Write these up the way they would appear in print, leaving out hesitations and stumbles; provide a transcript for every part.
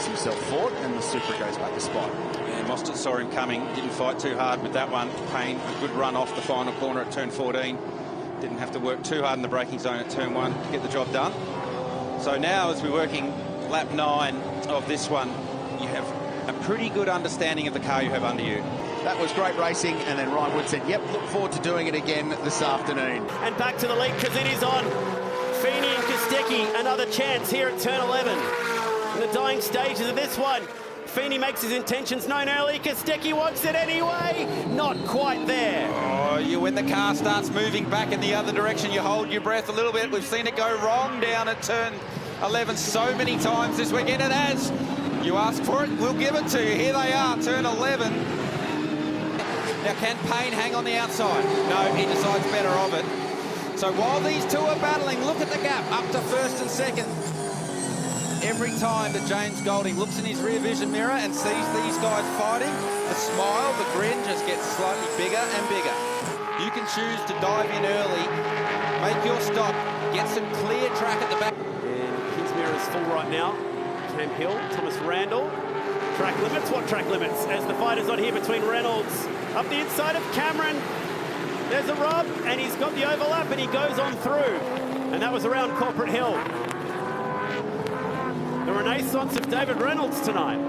brings himself forward, and the Super goes back a spot. Yeah, Mostert saw him coming, didn't fight too hard with that one. Payne, a good run off the final corner at turn 14. Didn't have to work too hard in the braking zone at turn 1 to get the job done. So now, as we're working lap 9 of this one, you have a pretty good understanding of the car you have under you. That was great racing, and then Ryan Wood said, yep, look forward to doing it again this afternoon. And back to the lead, because it is on. Feeney and Kostecki, another chance here at turn 11. In the dying stages of this one, Feeney makes his intentions known early. Kostecki wants it anyway. Not quite there. Oh, when the car starts moving back in the other direction, you hold your breath a little bit. We've seen it go wrong down at turn 11 so many times this weekend. It has. You ask for it, we'll give it to you. Here they are, turn 11. Now, can Payne hang on the outside? No, he decides better of it. So while these two are battling, look at the gap up to first and second. Every time that James Golding looks in his rear vision mirror and sees these guys fighting, the smile, the grin just gets slightly bigger and bigger. You can choose to dive in early, make your stop, get some clear track at the back. And his mirror is full right now. Cam Hill, Thomas Randall. Track limits, what track limits? As the fight is on here between Reynolds, up the inside of Cameron. There's a rub, and he's got the overlap, and he goes on through. And that was around Corporate Hill. The renaissance of David Reynolds tonight.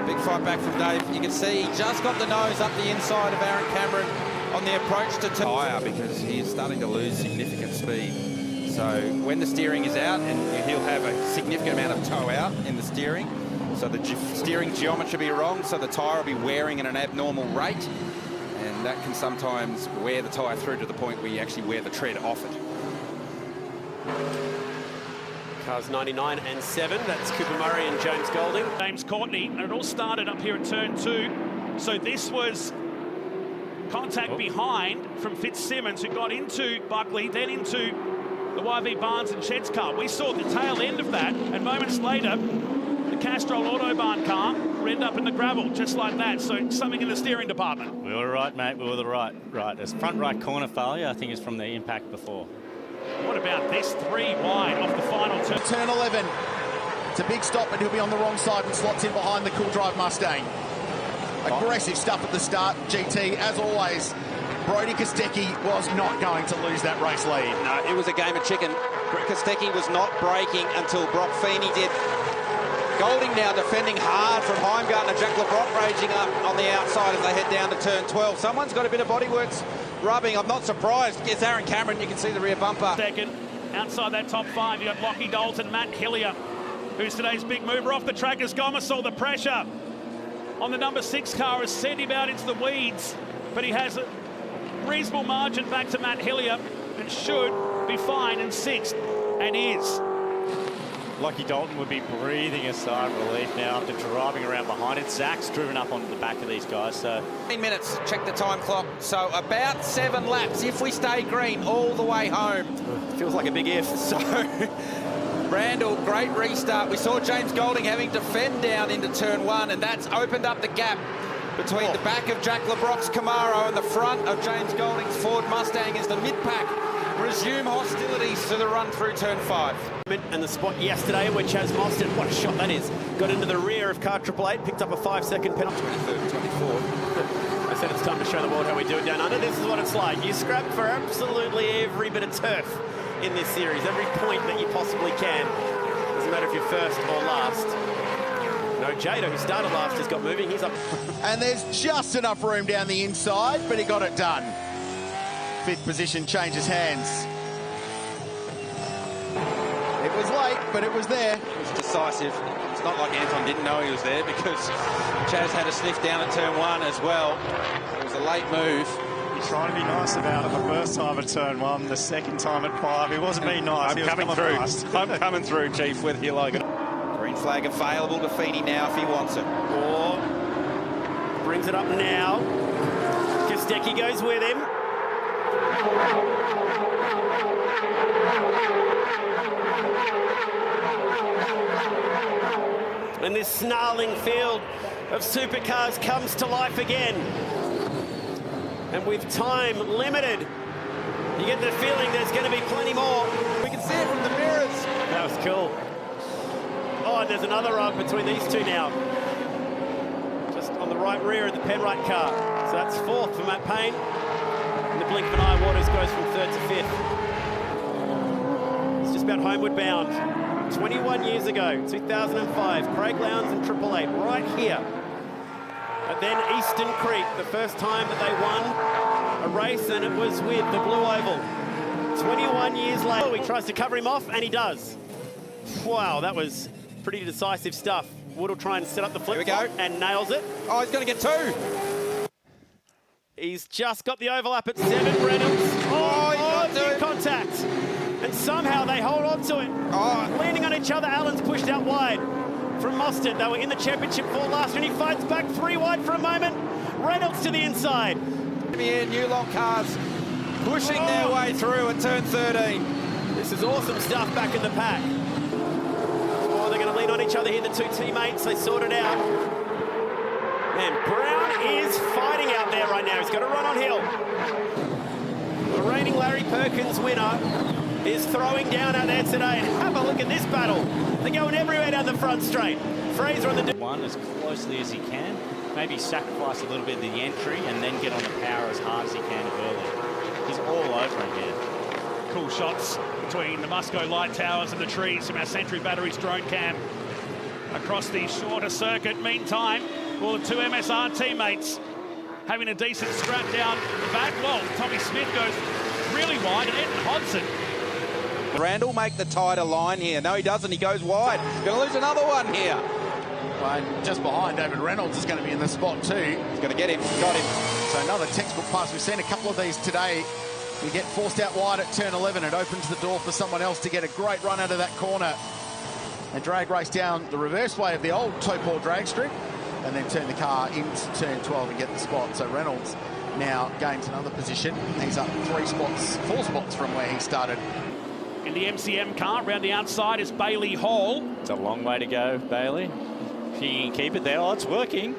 Big fight back from Dave. You can see he just got the nose up the inside of Aaron Cameron on the approach to tyre, because he is starting to lose significant speed. So when the steering is out, and he'll have a significant amount of toe out in the steering, so the steering geometry will be wrong, so the tyre will be wearing at an abnormal rate, and that can sometimes wear the tyre through to the point where you actually wear the tread off it. Cars 99 and 7, that's Cooper Murray and James Golding. James Courtney, and it all started up here at turn 2. So this was contact behind from Fitzsimmons, who got into Buckley, then into the YV Barnes and Sheds car. We saw the tail end of that, and moments later, the Castrol Autobahn car end up in the gravel, just like that. So something in the steering department. We were right, mate. We were the right. There's front right corner failure, I think, is from the impact before. What about this 3 wide off the final turn? Turn 11. It's a big stop, and he'll be on the wrong side and slots in behind the Cool Drive Mustang. Aggressive stuff at the start, GT, as always. Brody Kostecki was not going to lose that race lead. No, it was a game of chicken. Kostecki was not braking until Brock Feeney did. Golding now defending hard from Heimgartner. Jack LeBrock raging up on the outside as they head down to turn 12. Someone's got a bit of bodyworks rubbing. I'm not surprised. It's Aaron Cameron. You can see the rear bumper. Second, outside that top 5, you got Lockie Dalton, Matt Hillier, who's today's big mover off the track as Gomersall. The pressure on the number 6 car has sent him out into the weeds, but he has a reasonable margin back to Matt Hillier and should be fine in 6th, and is. Lockie Dalton would be breathing a sigh of relief now after driving around behind it. Zach's driven up onto the back of these guys, so... 15 minutes, check the time clock. So about 7 laps if we stay green all the way home. Feels like a big if. So, Randall, great restart. We saw James Golding having to fend down into turn 1, and that's opened up the gap between the back of Jack LeBrock's Camaro and the front of James Golding's Ford Mustang as the mid-pack resume hostilities to the run through turn 5. And the spot yesterday where Chaz Mostert, what a shot that is, got into the rear of car 888, picked up a 5-second penalty. 23rd, 24th. I said it's time to show the world how we do it down under. This is what it's like. You scrap for absolutely every bit of turf in this series, every point that you possibly can. Doesn't matter if you're first or last. No, Jada, who started last, has got moving. He's up. And there's just enough room down the inside, but he got it done. 5th position changes hands. It was late, but it was there. It was decisive. It's not like Anton didn't know he was there, because Chaz had a sniff down at turn 1 as well. It was a late move. He's trying to be nice about it the first time at turn 1, the second time at 5. He wasn't being nice. I'm coming through. I'm coming through, Chief, whether you like it. Green flag available to Feeney now if he wants it. Or brings it up now. Kostecki goes with him. And this snarling field of supercars comes to life again. And with time limited, you get the feeling there's going to be plenty more. We can see it from the mirrors. That was cool. Oh, and there's another rug between these two now. Just on the right rear of the Penrite car. So that's fourth for Matt Payne. In the blink of an eye, Waters goes from third to fifth. It's just about homeward bound. 21 years ago, 2005, Craig Lowndes and Triple Eight right here. And then Eastern Creek, the first time that they won a race, and it was with the Blue Oval. 21 years later, he tries to cover him off, and he does. Wow, that was pretty decisive stuff. Wood will try and set up the flip flop and nails it. Oh, he's going to get two. He's just got the overlap at 7, Reynolds. New contact. And somehow they hold on to it. Leaning on each other, Allen's pushed out wide from Mostert. They were in the championship 4 last year, and he fights back 3 wide for a moment. Reynolds to the inside. New long cars pushing their way through at turn 13. This is awesome stuff back in the pack. Oh, they're going to lean on each other here, the two teammates. They sort it out. And Brown is fighting out there right now. He's got to run on hill. The reigning Larry Perkins winner is throwing down out there today. And have a look at this battle. They're going everywhere down the front straight. Fraser on the... One as closely as he can. Maybe sacrifice a little bit of the entry and then get on the power as hard as he can early. He's all over him here. Cool shots between the Musco light towers and the trees from our Century Batteries drone cam across the shorter circuit. Meantime, well, the two MSR teammates having a decent scrap down the back. Well, Tommy Smith goes really wide, and Ed Hodson. Randall make the tighter line here. No, he doesn't. He goes wide. Going to lose another one here. And just behind, David Reynolds is going to be in the spot too. He's going to get him. Got him. So another textbook pass. We've seen a couple of these today. You get forced out wide at turn 11. It opens the door for someone else to get a great run out of that corner and drag race down the reverse way of the old Topor drag strip, and then turn the car into turn 12 and get the spot. So Reynolds now gains another position. He's up 4 spots from where he started. In the MCM car, around the outside is Bailey Hall. It's a long way to go, Bailey. If you can keep it there, it's working.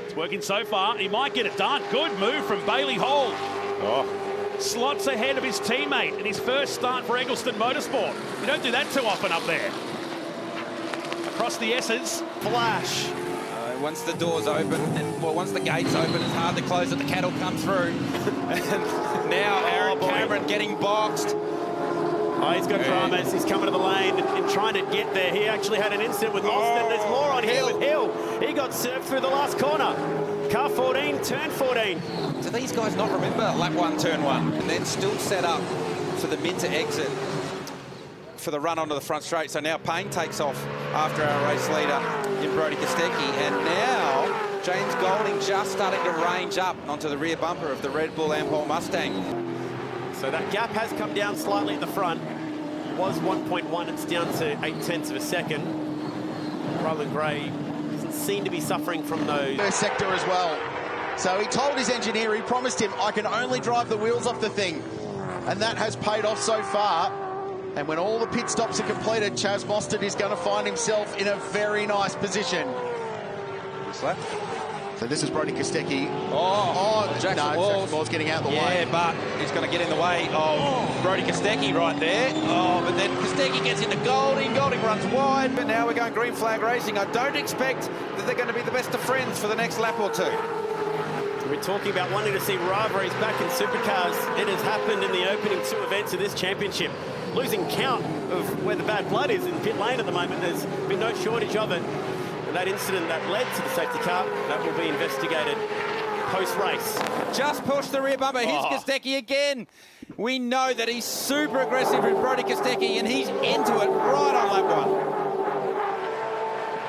It's working so far. He might get it done. Good move from Bailey Hall. Slots ahead of his teammate in his first start for Eggleston Motorsport. You don't do that too often up there. Across the S's, Flash. Once the doors open, and well, once the gates open, it's hard to close it. The cattle come through. And now Aaron Cameron getting boxed. Oh, he's got dramas. He's coming to the lane and trying to get there. He actually had an incident with Mostert. There's more on here with Hill. He got served through the last corner. Car 14, turn 14. Do these guys not remember lap 1, turn 1? And then still set up for the mid to exit for the run onto the front straight. So now Payne takes off after our race leader in Brody Kostecki. And now James Golding just starting to range up onto the rear bumper of the Red Bull Ampol Mustang. So that gap has come down slightly at the front. It was 1.1, it's down to 0.8 of a second. Roland Gray doesn't seem to be suffering from those. First sector as well. So he told his engineer, he promised him, I can only drive the wheels off the thing. And that has paid off so far. And when all the pit stops are completed, Chaz Mostert is going to find himself in a very nice position. So this is Brody Kostecki. Jackson Wall's getting out of the way. Yeah, but he's going to get in the way of Brody Kostecki right there. But then Kostecki gets into Golding. Golding runs wide. But now we're going green flag racing. I don't expect that they're going to be the best of friends for the next lap or two. We're talking about wanting to see rivalries back in supercars. It has happened in the opening 2 events of this championship. Losing count of where the bad blood is in pit lane at the moment. There's been no shortage of it. And that incident that led to the safety car, that will be investigated post-race. Just pushed the rear bumper. Here's Kostecki again. We know that he's super aggressive with Brody Kostecki, and he's into it right on lap 1.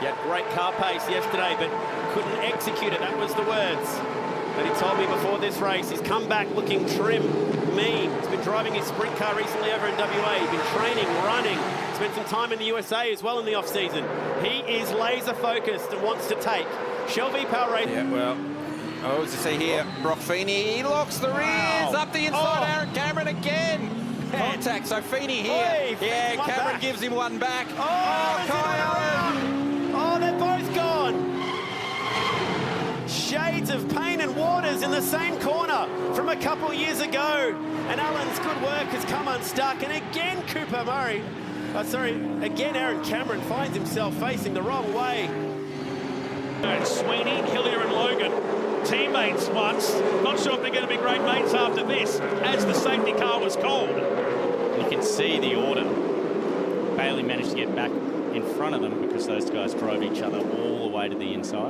He had great car pace yesterday, but couldn't execute it. That was the words that he told me before this race. He's come back looking trim, mean. He's been driving his sprint car recently over in WA. He's been training, running, spent some time in the USA as well in the off-season. He is laser-focused and wants to take Shelby Power Race. Yeah, well, as you see here, Brock Feeney, he locks the rears up the inside. Aaron Cameron again. Contact, so Feeney here. Yeah, Cameron gives him one back. Kai Allen. Oh, they're both gone. Shades of Payne and Waters in the same corner from a couple years ago. And Allen's good work has come unstuck. And again, Cooper Murray Again, Aaron Cameron finds himself facing the wrong way. And Sweeney, Hillier and Logan, teammates once. Not sure if they're going to be great mates after this, as the safety car was called. You can see the order. Bailey managed to get back in front of them because those guys drove each other all the way to the inside.